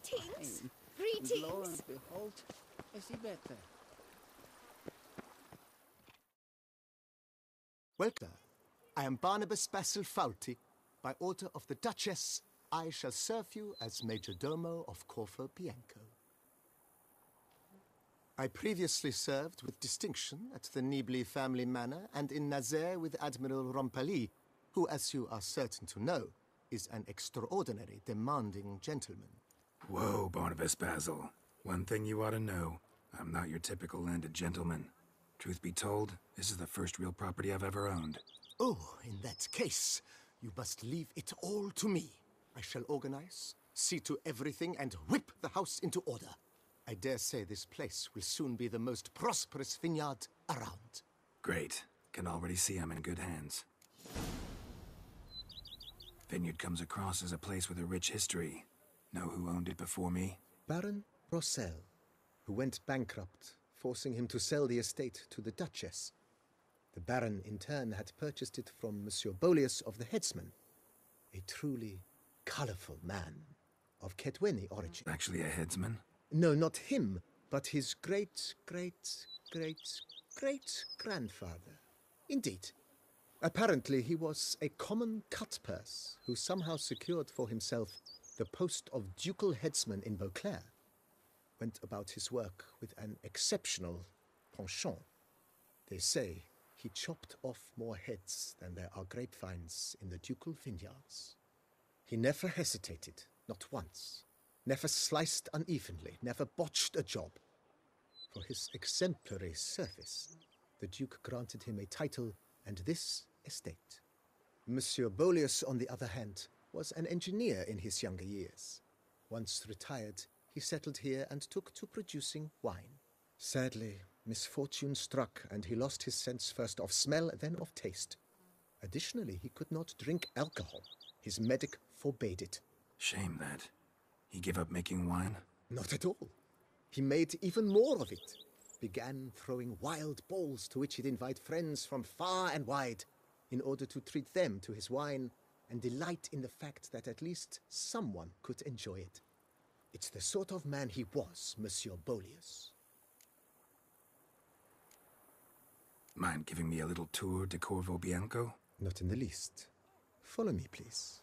Greetings. And Greetings. lo and behold, recibe. Welcome. I am Barnabas Basil Faulty. By order of the Duchess, I shall serve you as mayordomo of Corvo Bianco. I previously served with distinction at the Nibley family manor and in Nazaire with Admiral Rompali, who, as you are certain to know, is an extraordinary, demanding gentleman. Whoa, Barnabas Basil. One thing you ought to know. I'm not your typical landed gentleman. Truth be told, this is the first real property I've ever owned. Oh, in that case, you must leave it all to me. I shall organize, see to everything, and whip the house into order. I dare say this place will soon be the most prosperous vineyard around. Great. Can already see I'm in good hands. Vineyard comes across as a place with a rich history. Know who owned it before me? Baron Rossel, who went bankrupt, forcing him to sell the estate to the Duchess. The Baron, in turn, had purchased it from Monsieur Bolius of the Headsman, a truly colourful man of Ketweni origin. Actually a headsman? No, not him, but his great-great-great-great-grandfather. Indeed. Apparently he was a common cutpurse who somehow secured for himself the post of ducal headsman in Beauclair. Went about his work with an exceptional penchant. They say he chopped off more heads than there are grapevines in the ducal vineyards. He never hesitated, not once. Never sliced unevenly, never botched a job. For his exemplary service, the Duke granted him a title and this estate. Monsieur Bolius, on the other hand, was an engineer in his younger years. Once retired, he settled here and took to producing wine. Sadly, misfortune struck and he lost his sense first of smell, then of taste. Additionally, he could not drink alcohol. His medic forbade it. Shame that. He gave up making wine? Not at all. He made even more of it. Began throwing wild balls to which he'd invite friends from far and wide in order to treat them to his wine and delight in the fact that at least someone could enjoy it. It's the sort of man he was, Monsieur Bolius. Mind giving me a little tour de Corvo Bianco? Not in the least. Follow me, please.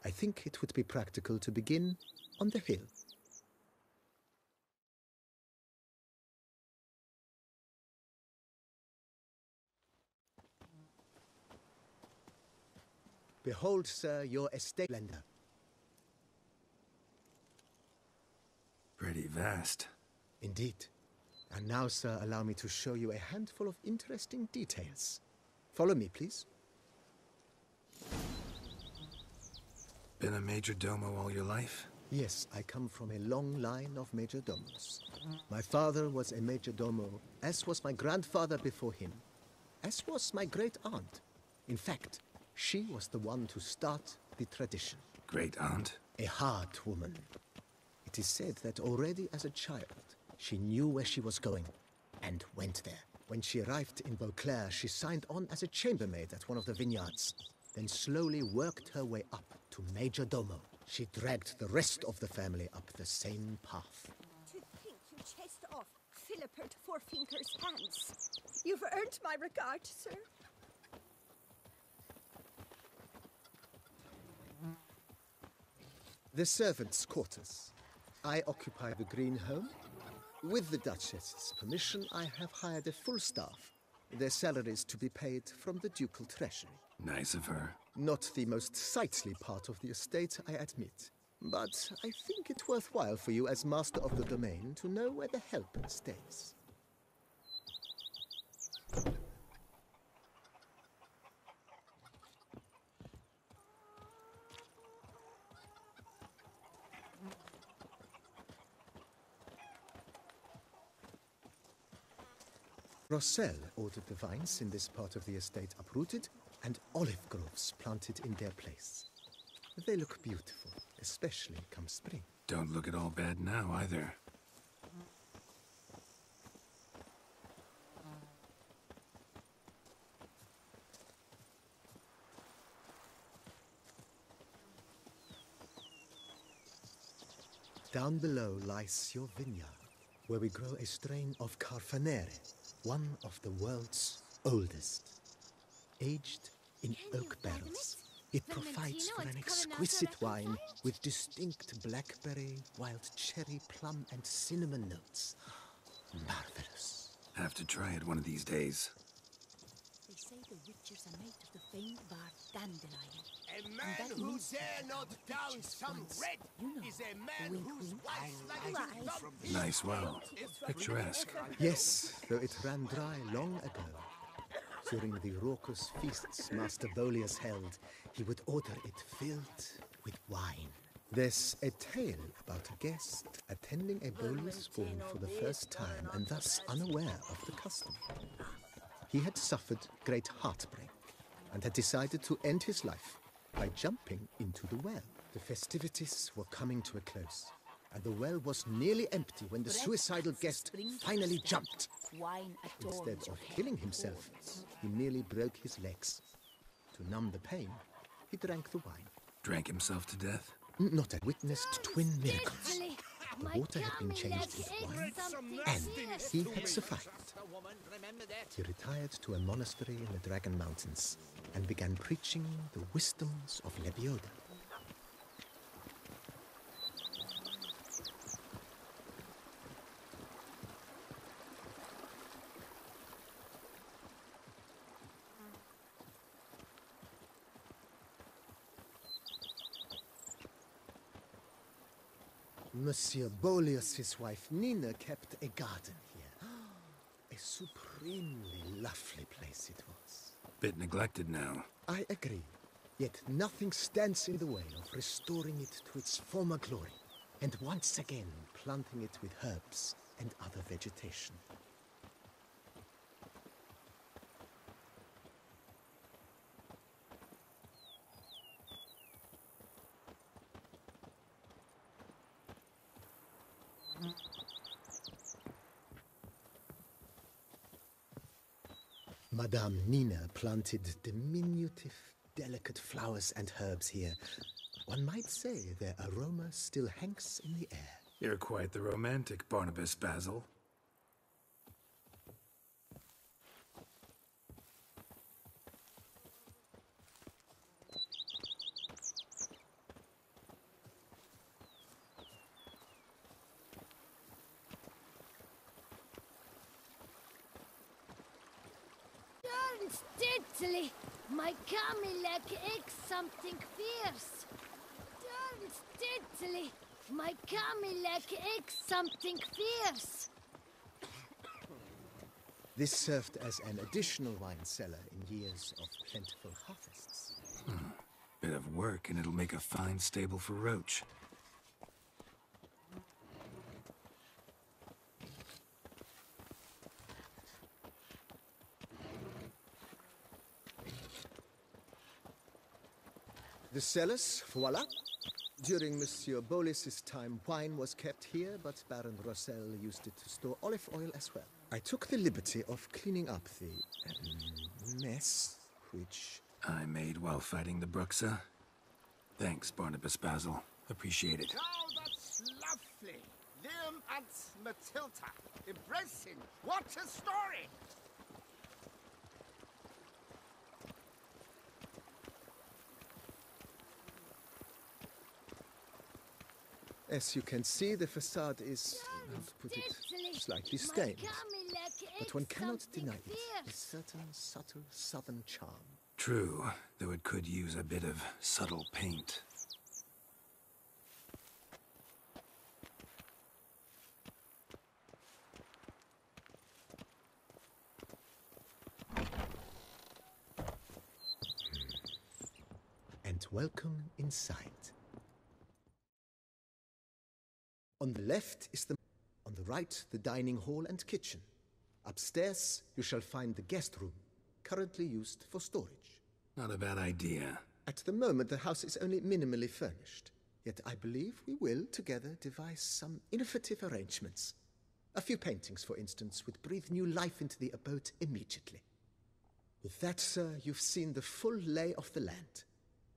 I think it would be practical to begin on the hill. Behold, sir, your estate lender. Pretty vast. Indeed. And now, sir, allow me to show you a handful of interesting details. Follow me, please. Been a majordomo all your life? Yes, I come from a long line of majordomos. My father was a majordomo, as was my grandfather before him, as was my great-aunt. In fact, she was the one to start the tradition. Great-aunt? A hard woman. It is said that already as a child, she knew where she was going, and went there. When she arrived in Beauclair, she signed on as a chambermaid at one of the vineyards, then slowly worked her way up to majordomo. She dragged the rest of the family up the same path. To think you chased off Philippert Fourfinger's hands. You've earned my regard, sir. The servants' quarters. I occupy the green home. With the Duchess's permission, I have hired a full staff. Their salaries to be paid from the ducal treasury. Nice of her. Not the most sightly part of the estate, I admit. But I think it worthwhile for you as master of the domain to know where the help stays. Rossel ordered the vines in this part of the estate uprooted and olive groves planted in their place. They look beautiful, especially come spring. Don't look at all bad now, either. Down below lies your vineyard, where we grow a strain of Carfanere, one of the world's oldest. Aged in oak barrels, it provides for an exquisite wine with distinct blackberry, wild cherry, plum, and cinnamon notes. Marvelous. Have to try it one of these days. They say the witches are made of the famed bark dandelion. A man who dare not down some red is a man whose wife's like Nice well. Picturesque. Yes, though it ran dry long ago. During the raucous feasts Master Bolius held, he would order it filled with wine. There's a tale about a guest attending a Bolius ball for the first time and thus unaware of the custom. He had suffered great heartbreak and had decided to end his life by jumping into the well. The festivities were coming to a close, and the well was nearly empty when the suicidal guest finally jumped. Instead of killing himself, he merely broke his legs. To numb the pain, he drank the wine. Drank himself to death? Not I witnessed twin miracles. The water had been changed with wine, and he had survived. He retired to a monastery in the Dragon Mountains and began preaching the wisdoms of Lebioda. Monsieur Bolius' wife Nina kept a garden here. A supremely lovely place it was. Bit neglected now. I agree. Yet nothing stands in the way of restoring it to its former glory, and once again planting it with herbs and other vegetation. Madame Nina planted diminutive, delicate flowers and herbs here. One might say their aroma still hangs in the air. You're quite the romantic, Barnabas Basil. Steadily, my Camilec eggs something fierce. Turn steadily, my Camilec eggs something fierce. This served as an additional wine cellar in years of plentiful harvests. Bit of work and it'll make a fine stable for Roach. The cellars, voila. During Monsieur Bolis's time, wine was kept here, but Baron Rossel used it to store olive oil as well. I took the liberty of cleaning up the mess, which... I made while fighting the Bruxa. Thanks, Barnabas Basil. Appreciate it. Now that's lovely. Liam and Matilda. Embracing. What a story! As you can see, the facade is, how to put it, slightly stained. But one cannot deny it, a certain subtle southern charm. True, though it could use a bit of subtle paint. And welcome inside. On the left is on the right, the dining hall and kitchen. Upstairs, you shall find the guest room, currently used for storage. Not a bad idea. At the moment, the house is only minimally furnished. Yet I believe we will, together, devise some innovative arrangements. A few paintings, for instance, would breathe new life into the abode immediately. With that, sir, you've seen the full lay of the land.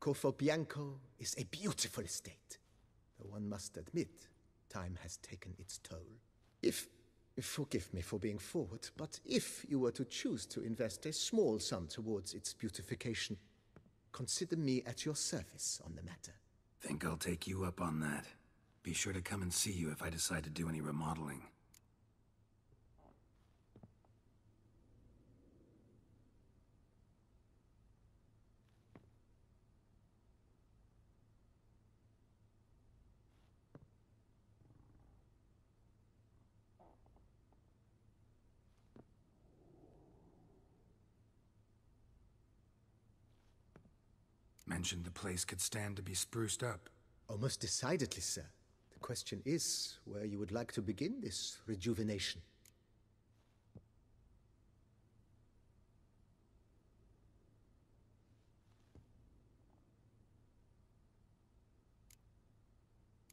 Corvo Bianco is a beautiful estate, though one must admit, time has taken its toll. Forgive me for being forward, but if you were to choose to invest a small sum towards its beautification, consider me at your service on the matter. Think I'll take you up on that. Be sure to come and see you if I decide to do any remodeling. Mentioned the place could stand to be spruced up. Oh, most decidedly, sir. The question is where you would like to begin this rejuvenation.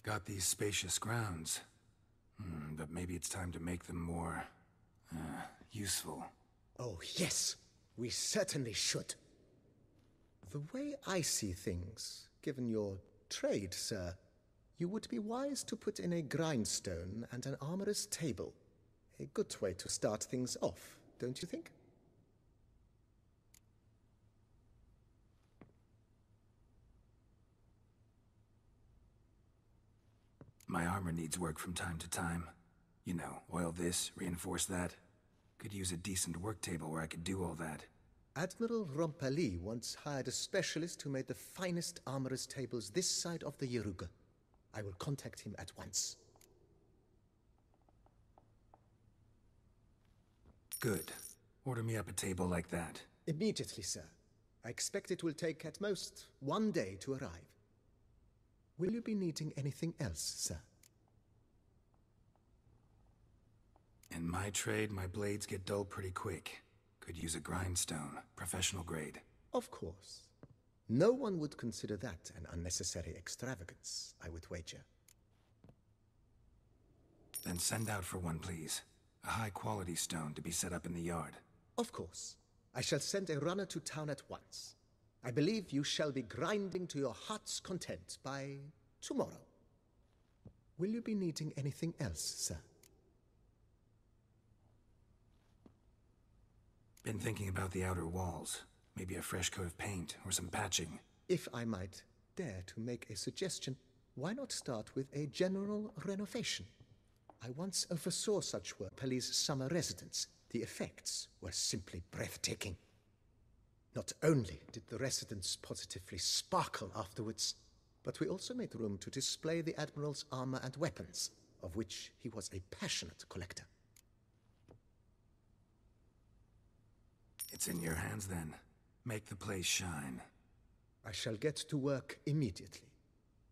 Got these spacious grounds. But maybe it's time to make them more, useful. Oh, yes. We certainly should. The way I see things, given your trade, sir, you would be wise to put in a grindstone and an armorer's table. A good way to start things off, don't you think? My armor needs work from time to time. You know, oil this, reinforce that. Could use a decent work table where I could do all that. Admiral Rompali once hired a specialist who made the finest armorer's tables this side of the Yeruga. I will contact him at once. Good. Order me up a table like that. Immediately, sir. I expect it will take at most 1 day to arrive. Will you be needing anything else, sir? In my trade, my blades get dull pretty quick. Could use a grindstone, professional grade. Of course. No one would consider that an unnecessary extravagance, I would wager. Then send out for one, please. A high-quality stone to be set up in the yard. Of course. I shall send a runner to town at once. I believe you shall be grinding to your heart's content by tomorrow. Will you be needing anything else, sir? Been thinking about the outer walls. Maybe a fresh coat of paint or some patching. If I might dare to make a suggestion, why not start with a general renovation? I once oversaw such work at Police summer residence. The effects were simply breathtaking. Not only did the residence positively sparkle afterwards, but we also made room to display the Admiral's armor and weapons, of which he was a passionate collector. It's in your hands then. Make the place shine. I shall get to work immediately.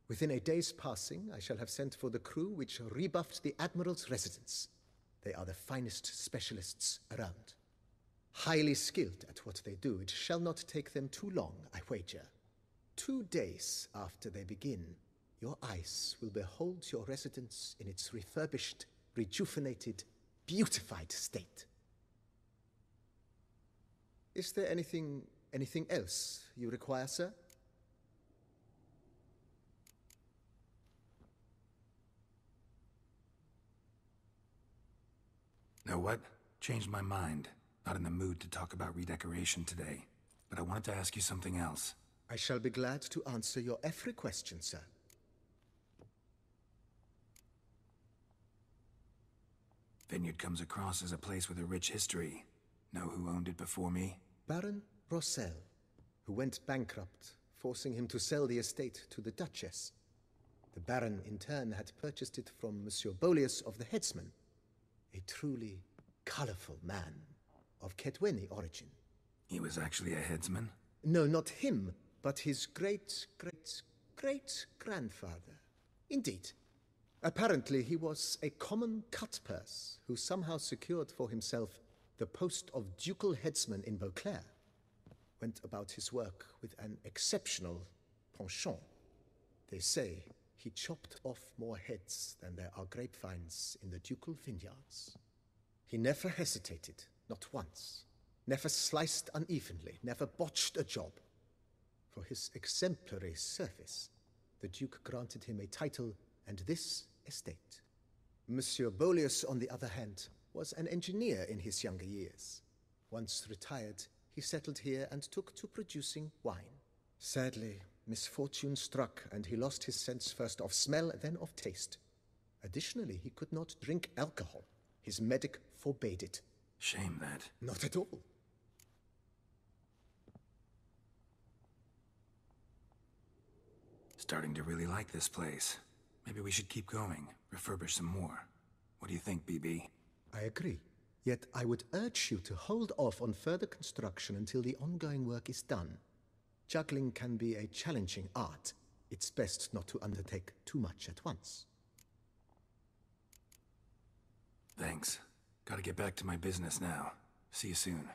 Within a day's passing, I shall have sent for the crew which rebuffed the Admiral's residence. They are the finest specialists around. Highly skilled at what they do, it shall not take them too long, I wager. 2 days after they begin, your eyes will behold your residence in its refurbished, rejuvenated, beautified state. Is there anything else you require, sir? Know what? Changed my mind. Not in the mood to talk about redecoration today. But I wanted to ask you something else. I shall be glad to answer your every question, sir. Vineyard comes across as a place with a rich history. Know who owned it before me? Baron Rossel, who went bankrupt, forcing him to sell the estate to the Duchess. The Baron, in turn, had purchased it from Monsieur Bolius of the Headsman, a truly colorful man of Ketweni origin. He was actually a headsman? No, not him, but his great-great-great-grandfather. Indeed. Apparently, he was a common cut-purse who somehow secured for himself the post of ducal headsman in Beauclair. Went about his work with an exceptional penchant. They say he chopped off more heads than there are grapevines in the ducal vineyards. He never hesitated, not once. Never sliced unevenly, never botched a job. For his exemplary service, the Duke granted him a title, and this estate. Monsieur Bolius, on the other hand, was an engineer in his younger years. Once retired, he settled here and took to producing wine. Sadly, misfortune struck and he lost his sense first of smell, then of taste. Additionally, he could not drink alcohol. His medic forbade it. Shame that. Not at all. Starting to really like this place. Maybe we should keep going, refurbish some more. What do you think, BB? I agree. Yet I would urge you to hold off on further construction until the ongoing work is done. Juggling can be a challenging art. It's best not to undertake too much at once. Thanks. Gotta get back to my business now. See you soon.